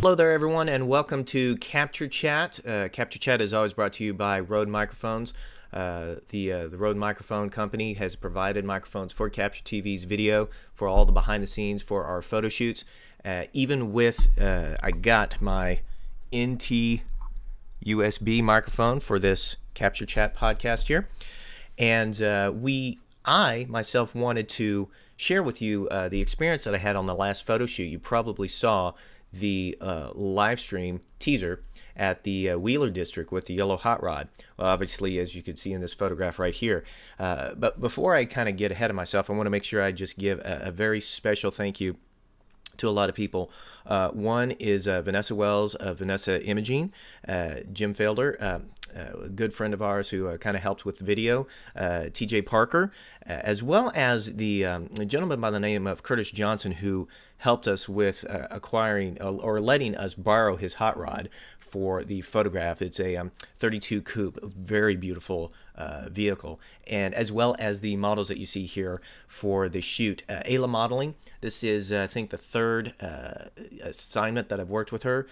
Hello there, everyone, and welcome to CaptureChat. CaptureChat is always brought to you by Rode Microphones. The Rode Microphone Company has provided microphones for Capture TV's video, for all the behind the scenes, for our photo shoots. Even with, I got my NT USB microphone for this CaptureChat podcast here. And I myself wanted to share with you the experience that I had on the last photo shoot. You probably saw the live stream teaser at the Wheeler District with the yellow hot rod. Well, obviously, as you can see in this photograph right here. But before I kind of get ahead of myself, I want to make sure I just give a very special thank you to a lot of people. One is Vanessa Wells of Vanessa Imaging, Jim Felder, a good friend of ours who kind of helped with the video, TJ Parker, as well as the gentleman by the name of Curtis Johnson, who helped us with acquiring or letting us borrow his hot rod for the photograph. It's a 32 coupe, very beautiful vehicle, and as well as the models that you see here for the shoot. Ayla Modeling, this is I think the third assignment that I've worked with her.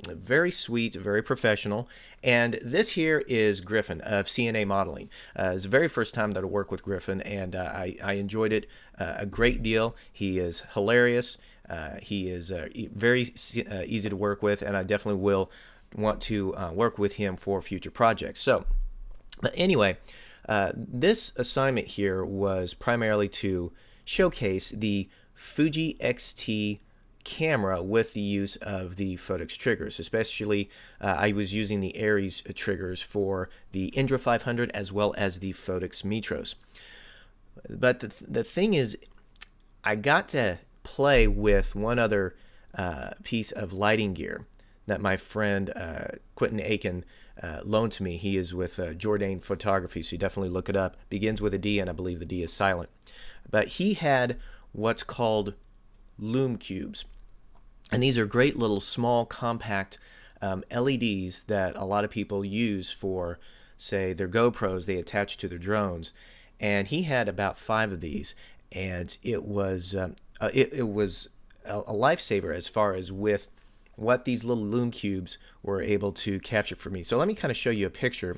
Very sweet, very professional. And this here is Griffin of CNA Modeling. It's the very first time that I work with Griffin, and I enjoyed it a great deal. He is hilarious. He is very easy to work with, and I definitely will want to work with him for future projects. So, but anyway, this assignment here was primarily to showcase the Fuji XT camera with the use of the Photox triggers. Especially, I was using the Aries triggers for the Indra 500 as well as the Photox Metros. But the thing is, I got to play with one other piece of lighting gear that my friend Quentin Aiken loaned to me. He is with Jourdain Photography, so you definitely look it up. Begins with a D, and I believe the D is silent. But he had what's called Lume Cubes. And these are great little small compact LEDs that a lot of people use for, say, their GoPros they attach to their drones. And he had about 5 of these, and it was a lifesaver as far as with what these little Lume Cubes were able to capture for me. So let me kind of show you a picture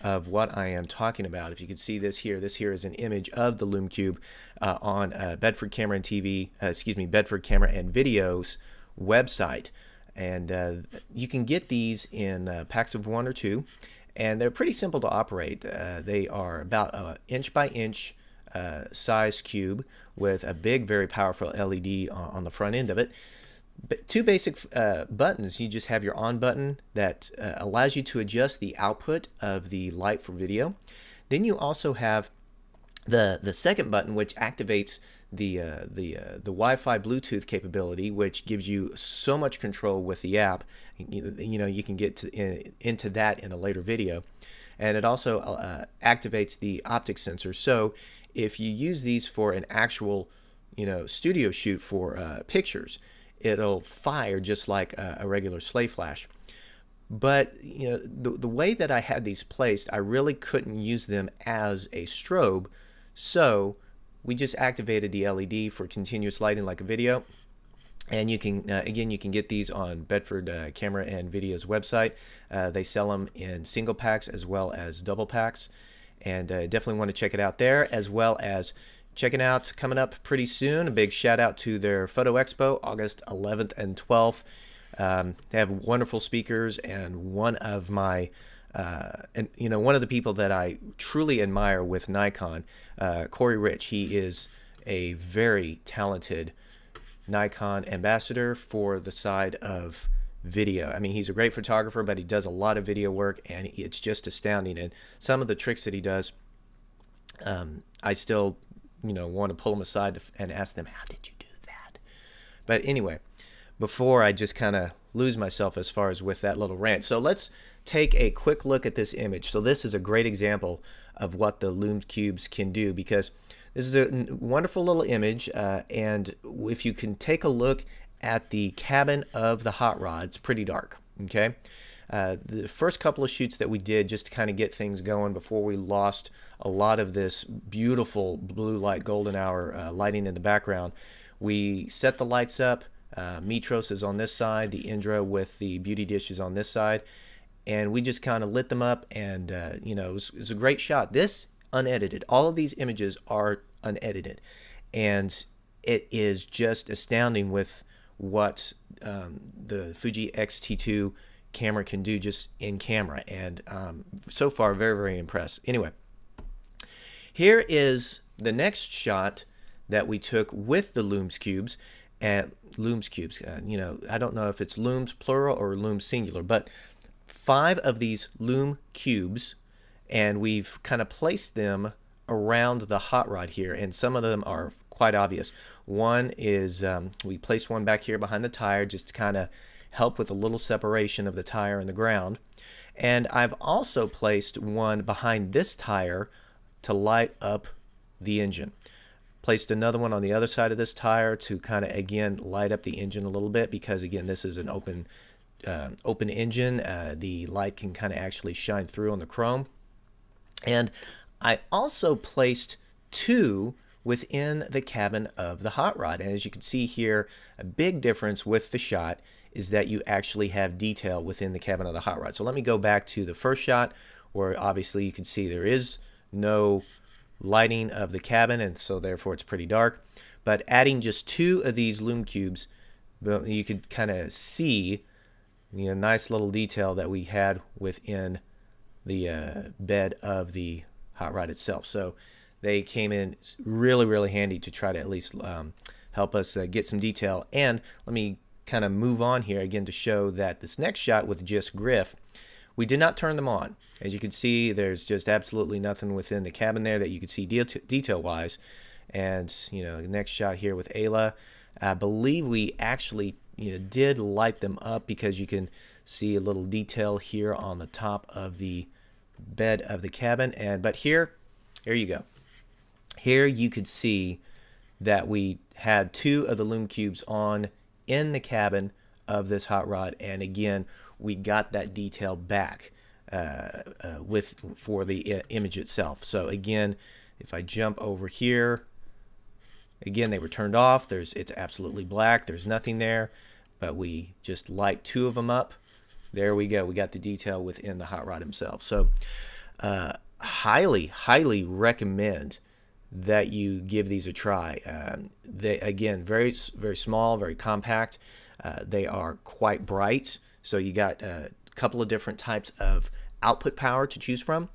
of what I am talking about. If you can see this here is an image of the Lume Cube on Bedford Camera and Bedford Camera and Video's website. And you can get these in packs of 1 or 2. And they're pretty simple to operate. They are about an inch by inch size cube with a big, very powerful LED on the front end of it. But 2 basic buttons. You just have your on button that allows you to adjust the output of the light for video. Then you also have the second button, which activates the Wi-Fi Bluetooth capability, which gives you so much control with the app. You can get into that in a later video. And it also activates the optic sensor. So if you use these for an actual studio shoot for pictures, it'll fire just like a regular slave flash. But the way that I had these placed, I really couldn't use them as a strobe, so we just activated the LED for continuous lighting like a video. And you can again, you can get these on Bedford Camera and Video's website. They sell them in single packs as well as double packs, and definitely want to check it out there, as well as checking out coming up pretty soon. A big shout out to their Photo Expo, August 11th and 12th. They have wonderful speakers, and one of my one of the people that I truly admire with Nikon, Corey Rich. He is a very talented Nikon ambassador for the side of video. I mean, he's a great photographer, but he does a lot of video work, and it's just astounding. And some of the tricks that he does, I still want to pull them aside and ask them, how did you do that? But anyway, before I just kind of lose myself as far as with that little rant, so let's take a quick look at this image. So this is a great example of what the Lume Cubes can do, because this is a wonderful little image, and if you can take a look at the cabin of the hot rod, it's pretty dark, okay? The first couple of shoots that we did just to kind of get things going before we lost a lot of this beautiful blue light golden hour lighting in the background, we set the lights up, Mitros is on this side, the Indra with the beauty dish is on this side, and we just kind of lit them up, and it was a great shot. This unedited, all of these images are unedited, and it is just astounding with what the Fuji X-T2 camera can do just in camera, and so far very, very impressed. Anyway, here is the next shot that we took with the Lume Cubes. And Lume Cubes, I don't know if it's Lumes plural or Lume singular, but 5 of these Lume Cubes, and we've kind of placed them around the hot rod here, and some of them are quite obvious. One is we placed one back here behind the tire just to kind of help with a little separation of the tire and the ground, and I've also placed one behind this tire to light up the engine. Placed another one on the other side of this tire to kind of again light up the engine a little bit, because again this is an open engine. The light can kind of actually shine through on the chrome. And I also placed 2 within the cabin of the hot rod, and as you can see here, a big difference with the shot is that you actually have detail within the cabin of the hot rod. So let me go back to the first shot, where obviously you can see there is no lighting of the cabin, and so therefore it's pretty dark. But adding just 2 of these Lume Cubes, you could kind of see nice little detail that we had within the bed of the hot rod itself. So they came in really, really handy to try to at least help us get some detail. And let me kind of move on here again to show that this next shot with just Griff, we did not turn them on. As you can see, there's just absolutely nothing within the cabin there that you can see detail-wise. And the next shot here with Ayla, I believe we actually did light them up, because you can see a little detail here on the top of the bed of the cabin. But here you go. Here you could see that we had 2 of the Lume Cubes on in the cabin of this hot rod, and again we got that detail back for the image itself. So again, if I jump over here, again they were turned off. It's absolutely black. There's nothing there, but we just light 2 of them up. There we go. We got the detail within the hot rod himself. So highly recommend that you give these a try. They again very small, very compact. They are quite bright. So you got a couple of different types of output power to choose from.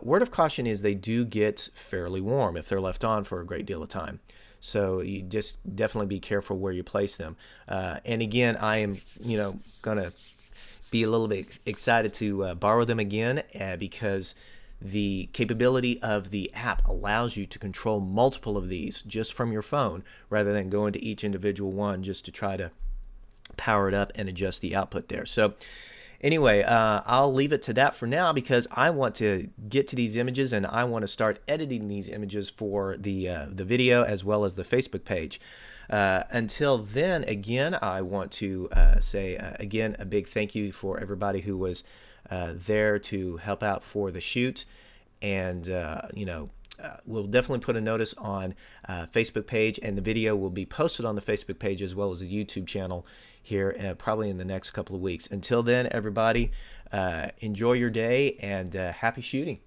Word of caution is they do get fairly warm if they're left on for a great deal of time. So you just definitely be careful where you place them. And again, I am gonna be a little bit excited to borrow them again, because the capability of the app allows you to control multiple of these just from your phone, rather than go into each individual one just to try to power it up and adjust the output there. So anyway, I'll leave it to that for now, because I want to get to these images and I want to start editing these images for the video as well as the Facebook page. Until then, again, I want to say again a big thank you for everybody who was there to help out for the shoot. And we'll definitely put a notice on Facebook page, and the video will be posted on the Facebook page as well as the YouTube channel here probably in the next couple of weeks. Until then, everybody, enjoy your day, and happy shooting.